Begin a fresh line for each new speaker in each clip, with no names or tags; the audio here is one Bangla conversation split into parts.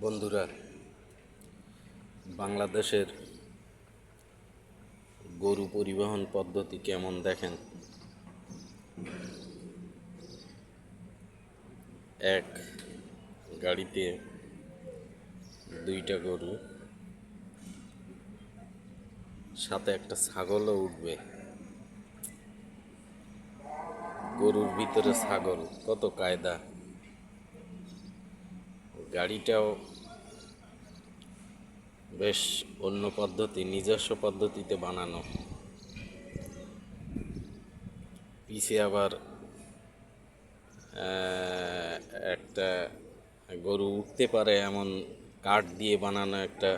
বন্ধুরা, বাংলাদেশের গরু পরিবহন পদ্ধতি কেমন দেখেন। এক গাড়িতে দুইটা গরু, সাথে একটা ছাগলও উঠবে। গরুর ভিতরে ছাগল, কত কায়দা। গাড়িটাও বেশ অন্য পদ্ধতি, নিজস্ব পদ্ধতিতে বানানো। পিছে আবার একটা গরু উঠতে পারে এমন কাঠ দিয়ে বানানো একটা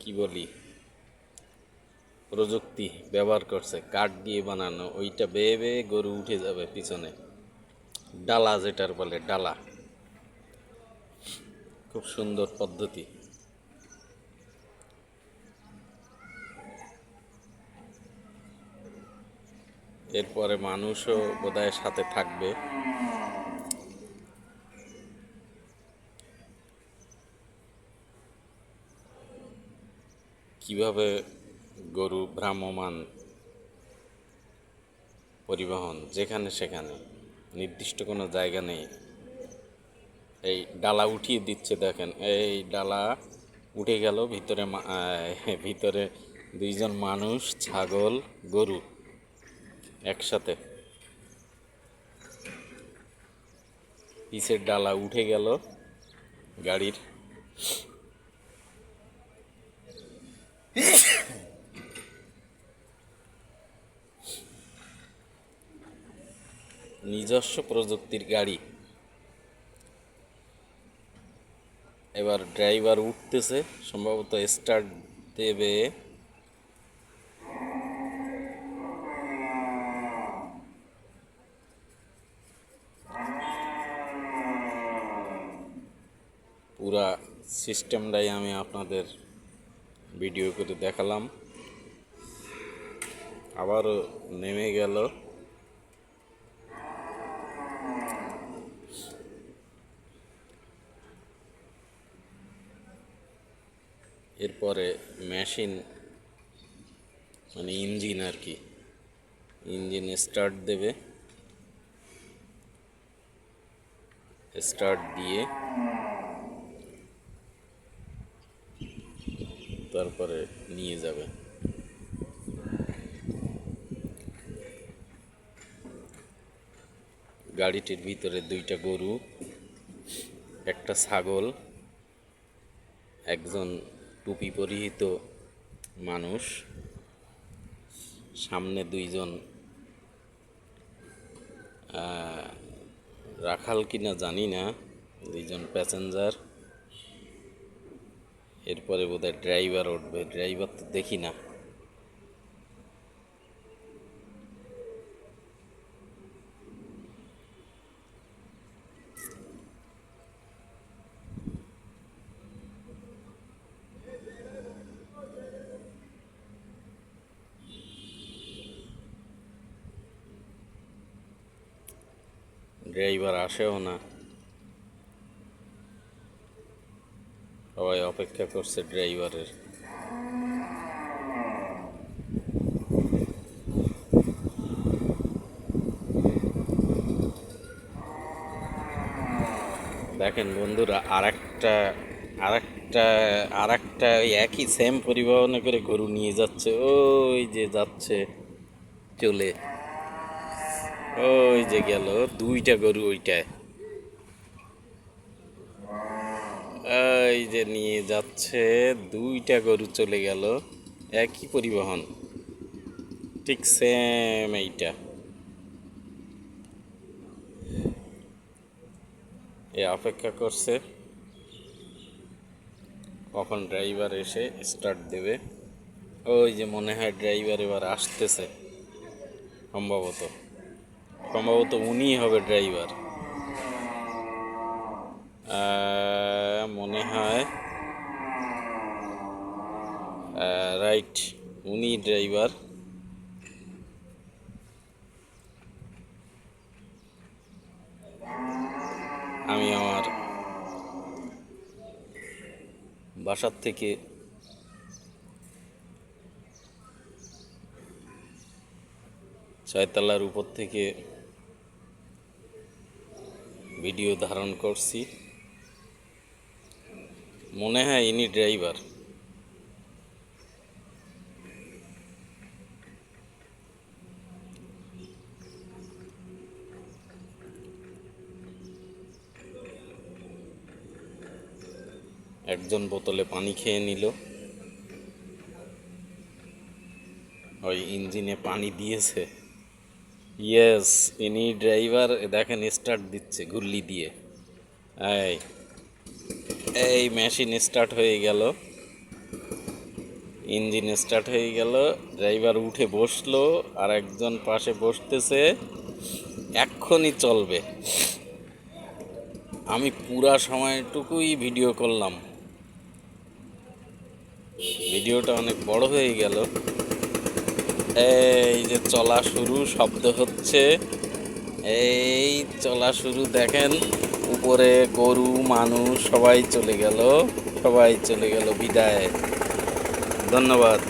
কি বলি প্রযুক্তি ব্যবহার করছে। কাঠ দিয়ে বানানো, ওইটা বেয়ে বেয়ে গরু উঠে যাবে পিছনে। ডালা যেটার বলে, ডালা। খুব সুন্দর পদ্ধতি। এরপরে মানুষও বোধহয় সাথে থাকবে। কিভাবে গরু ভ্রাম্যমান পরিবহন, যেখানে সেখানে, নির্দিষ্ট কোনো জায়গা নেই। এই ডালা উঠিয়ে দিচ্ছে, দেখেন এই ডালা উঠে গেল। ভিতরে দুইজন মানুষ, ছাগল, গরু একসাথে। পিছের ডালা উঠে গেল গাড়ির। নিজস্ব প্রযুক্তির গাড়ি। এবার ড্রাইভার উঠতেছে, সম্ভবত স্টার্ট দেবে। পুরা সিস্টেমটাই আমি আপনাদের ভিডিও করে দেখালাম। আবারও নেমে গেল। এরপরে মেশিন, মানে ইঞ্জিন আর কি, ইঞ্জিন স্টার্ট দেবে। স্টার্ট দিয়ে তারপরে নিয়ে যাবে। গাড়িটির ভিতরে দুইটা গরু, একটা ছাগল, একজন টুপি পরিহিত মানুষ, সামনে দুইজন রাখাল কিনা জানি না, দুইজন প্যাসেঞ্জার। এরপরে বোধহয় ড্রাইভার উঠবে। ড্রাইভার তো দেখি না। ড্রাইভার আসেও না, সবাই অপেক্ষা করছে ড্রাইভারের। দেখেন বন্ধুরা, আরেকটা একই সেম পরিবহনে করে গরু নিয়ে যাচ্ছে। ওই যে যাচ্ছে চলে, ওই যে গেল দুইটা গরু ওইটায়। এই যে নিয়ে যাচ্ছে, দুইটা গরু চলে গেল। একই পরিবহন, ঠিক সেম এইটা। এ অপেক্ষা করছে কখন ড্রাইভার এসে স্টার্ট দেবে। ওই যে মনে হয় ড্রাইভার এবার আসতেছে, সম্ভবত উনিই হবে ড্রাইভার। মনে হয় রাইট, উনি ড্রাইভার। আমি আমার বাসার থেকে ছয়তলার উপর থেকে ভিডিও ধারণ করছি। মনে হয় ইনি ড্রাইভার। একজন বোতলে পানি খেয়ে নিল, ওই ইঞ্জিনে পানি দিয়েছে। ইয়েস, ইনি ড্রাইভার। দেখেন স্টার্ট দিচ্ছে ঘুরলি দিয়ে। এই এই মেশিন স্টার্ট হয়ে গেল, ইঞ্জিন স্টার্ট হয়ে গেল, ড্রাইভার উঠে বসলো, আর একজন পাশে বসতেছে। এক্ষুনি চলবে। আমি পুরা সময়টুকুই ভিডিও করলাম, ভিডিওটা অনেক বড় হয়ে গেল। এই যে চলা শুরু, শব্দ হচ্ছে, এই চলা শুরু। দেখেন উপরে গরু মানুষ সবাই চলে গেল, সবাই চলে গেল। বিদায়, ধন্যবাদ।